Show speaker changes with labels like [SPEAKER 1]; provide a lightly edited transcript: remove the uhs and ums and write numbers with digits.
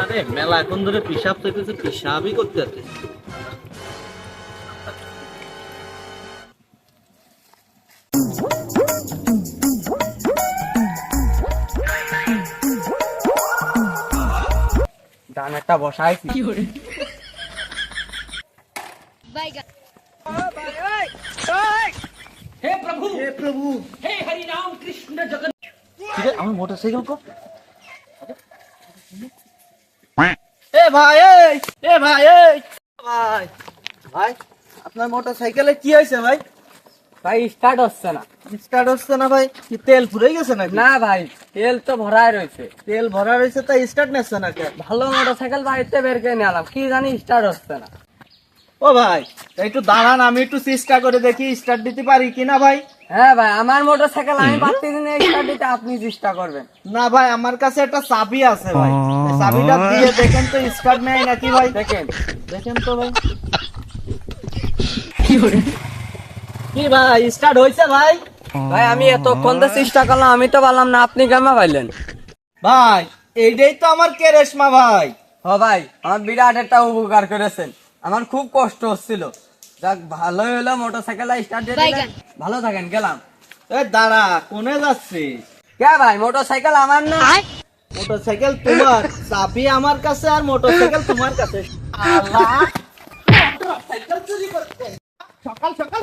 [SPEAKER 1] আরে মেলা এখন ধরে পিসাব চাইতেছে, পিসাবই করতে আছে।
[SPEAKER 2] ধান একটা বসাইছি।
[SPEAKER 1] আমার মোটরসাইকেল কো এ ভাই এ ভাই ভাই ভাই আপনার মোটরসাইকেলে কি হয়েছে ভাই?
[SPEAKER 2] ভাই স্টার্ট হচ্ছে না।
[SPEAKER 1] স্টার্ট হচ্ছে না ভাই? কি তেল ফুরিয়ে গেছে নাকি?
[SPEAKER 2] না ভাই, তেল তো ভরাই রয়েছে।
[SPEAKER 1] তেল ভরা রয়েছে তাই স্টার্ট নিচ্ছে না কেন?
[SPEAKER 2] ভালো মোটরসাইকেল বাড়িতে বের করে নিয়ে এলাম, কি জানি স্টার্ট হচ্ছে না।
[SPEAKER 1] ও ভাই একটু দাঁড়ান, আমি একটু চেষ্টা করে দেখি স্টার্ট দিতে পারি কিনা ভাই।
[SPEAKER 2] হ্যাঁ ভাই, আমার মোটরসাইকেল আমি পারতেছি না স্টার্ট দিতে, আপনি চেষ্টা করবেন।
[SPEAKER 1] না ভাই আমার কাছে একটা চাবি আছে ভাই, এই চাবিটা দিয়ে দেখেন তো স্টার্ট নেয় নাকি ভাই।
[SPEAKER 2] দেখেন
[SPEAKER 1] দেখেন তো ভাই। কি ভাই স্টার্ট হয়েছে ভাই?
[SPEAKER 2] ভাই, আমি এতক্ষণ তো চেষ্টা করলাম, আমি তো পারলাম না, আপনি কেমন পাইলেন?
[SPEAKER 1] ভাই এইটাই তো আমার কেরেশমা ভাই।
[SPEAKER 2] ও ভাই, আমার বিরাট একটা উপকার করেছেন, আমার খুব কষ্ট হচ্ছিল। যাক ভালোই হলো, মোটরসাইকেলটা স্টার্ট দিয়ে দিলেন। ভালো থাকেন, গেলাম।
[SPEAKER 1] এ দাঁড়া, কোনে যাচ্ছিস?
[SPEAKER 2] কে ভাই, মোটরসাইকেল আমার না?
[SPEAKER 1] মোটরসাইকেল তোমার, চাবি আমার কাছে আর মোটরসাইকেল তোমার কাছে। আল্লাহ, মোটরসাইকেল চুরি করতে সকাল সকাল